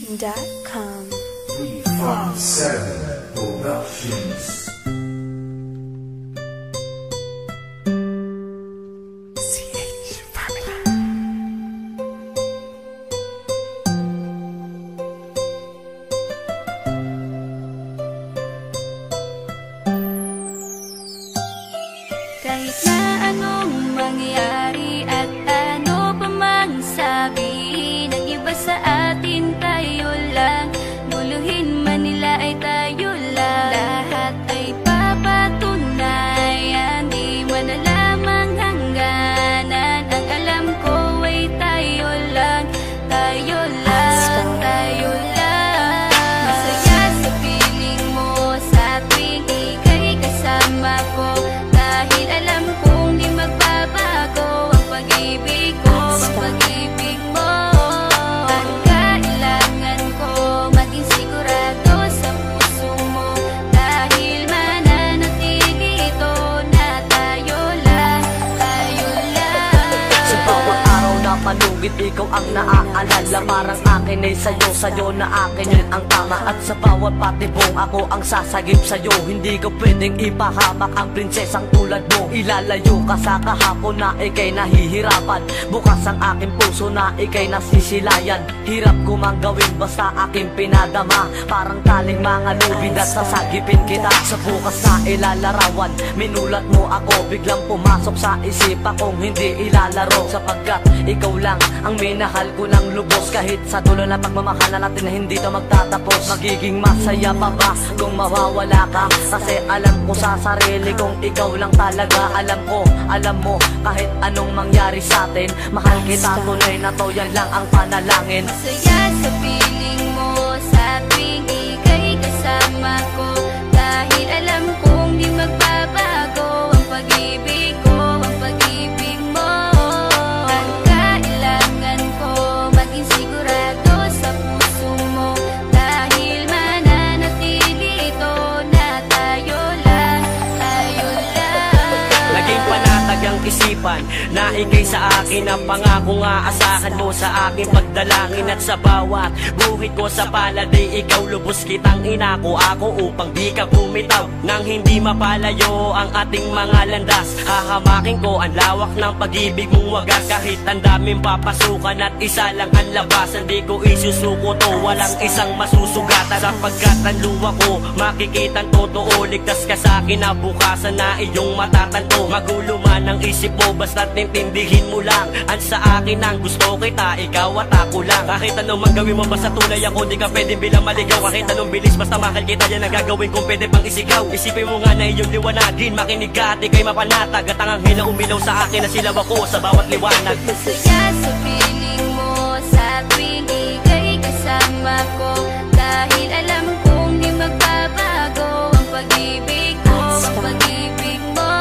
Production.com. 357 Productions. Kahit na anong mangyari at ano pa mang sabihin ng iba sa atin, tayo lang. Guluhin man nila ay tayo lang. Lahat ay papatunayan, di man alamang hangganan. Ang alam ko ay tayo lang, tayo lang, tayo lang. Masaya sa piling mo sa tuwing ika'y kasama ko. Dahil alam kong di magbabago ang pag-ibig ko, ang pag-ibig mo. Ang kailangan ko maging sigurado sa puso mo. Dahil mananatili ito na tayo lang, tayo lang. Sa bawat araw na palugit, ikaw ang naaalala. Parang akin ay sa'yo, sa'yo na akin yun ang tama. At sa bawat patibong ako ang sasagip sa'yo. Hindi ko pwedeng ipahamak ang prinsesang tulad mo. Ilalayo ka sa kahapon na ika'y nahihirapan. Bukas ang aking puso na ika'y nasisilayan. Hirap ko mang gawin basta aking pinadama. Parang taling mga lubid at sasagipin kita. Sa bukas na ilalarawan, minulat mo ako. Biglang pumasok sa isipa kong hindi ilalaro. Sapagkat ikaw lang ang minahal ko ng lubos. Kahit sa dulo na pagmamahal na natin na hindi to magtatapos. Magiging masaya pa ba kung mawawala ka? Kasi alam ko sa sarili kong ikaw lang talaga. Alam mo, kahit anong mangyari sa atin, mahal kita tunay na to, yan lang ang panalangin. Masaya sa piling mo sa tuwing ika'y kasama ko. Dahil alam kong di magbabago ang pag-ibig ko, ang pag-ibig mo. Ang kailangan ko maging sigurado sa puso mo. Dahil mananatili ito na tayo lang, tayo lang. Naging panatag ang isipan na ikay sa akin ang pangako nga asahan mo sa aking pagdalangin. At sa bawat buhit ko sa palad ay ikaw lubos kitang inako ako upang di ka bumitaw. Nang hindi mapalayo ang ating mga landas, hahamakin ko ang lawak ng pag-ibig mong wagas. Kahit ang daming papasukan at isa lang ang labasan, di ko isusuko to, walang isang masusugatan. Sapagkat ang luwa ko makikitang totoo, ligtas ka sa akin na bukasan na iyong matatanto. Magulo man ang isip mo, basta't intindihin mo lang ang sa akin ang gusto kita, ikaw at ako lang. Kahit anong mang gawin mo basta tunay ako, di ka pwedeng bilang maligaw. Kahit anong bilis basta mahal kita, yan ang gagawin kung pwede pang isigaw. Isipin mo nga na iyong liwanagin, makinig ka at ika'y mapanatag. At ang anghel na umilaw sa akin na silaw ako sa bawat liwanag. Masaya sa piling mo sa tuwing ika'y kasama ko. Dahil alam kong di magbabago ang pag-ibig ko, ang pag-ibig mo.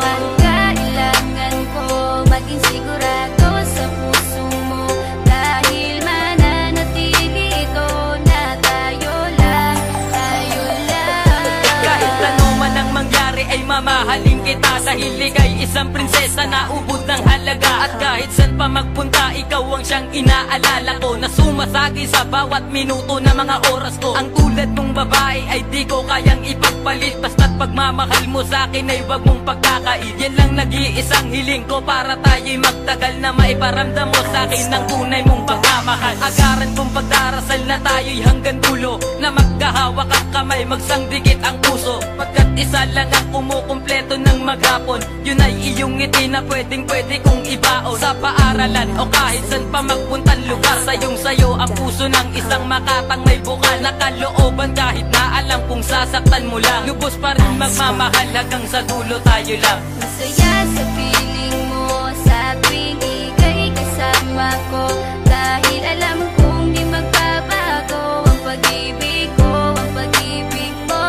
Ang kailangan ko maging sigurado sa puso mo. Dahil mananatili ito na tayo lang, tayo lang. Kahit ano man ang mangyari ay mamahalin kita. Dahil ika'y isang prinsesa na ubod ng halaga. At kahit saan pa magpunta, ikaw ang siyang inaalala ko, na sumasagi sa bawat minuto na mga oras ko. Ang tulad mong babae ay di ko kayang ipagpalit. Basta't pagmamahal mo sa akin ay wag mong pagkakait. Yan lang nag-iisang hiling ko para tayo'y magtagal, na maiparamdam mo sa akin ng tunay mong pagmamahal. Agaran kong pagdarasal na tayo'y hanggang dulo, na magkahawak ang kamay, magsangdikit ang puso. Pagkat isa lang ang kumukumpleto ng maghapon, yun ay iyong ngiti na pwedeng-pwede kong ibaon. Sa paaralan o kahit saan pa magpuntang lugar, sayong-sayo ang puso ng isang makatang may bukal na kalooban. Kahit na alam kung sasaktan mo lang, lubos pa rin magmamahal hanggang sa dulo tayo lang. Masaya sa piling mo sa tuwing ika'y kasama ko. Dahil alam kong di magbabago ang pag-ibig ko, ang pag-ibig mo.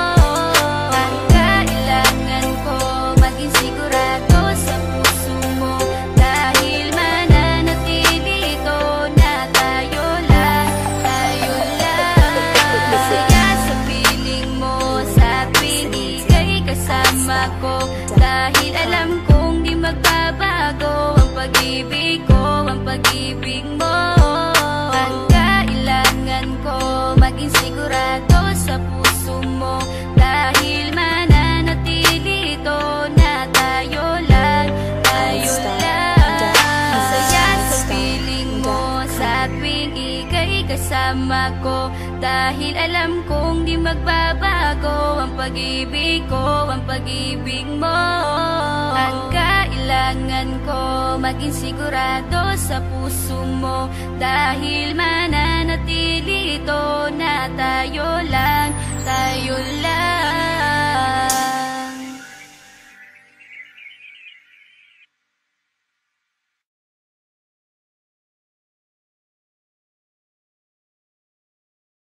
Ang kailangan ko maging sigurado sa puso mo. Dahil mananatili ito na tayo lang, tayo lang. Masaya sa piling mo sa tuwing ika'y kasama ko. Dahil alam kong di magbabago ang pag-ibig ko, ang pag-ibig mo. Ang kailangan sa puso mo. Dahil mananatili ito na tayo lang, tayo lang. Masaya sa piling mo sa tuwing ika'y kasama ko. Dahil alam kong di magbabago ang pag-ibig ko, ang pag-ibig mo. Ang kailangan ko maging sigurado sa puso mo. Dahil mananatili ito na tayo lang, tayo lang.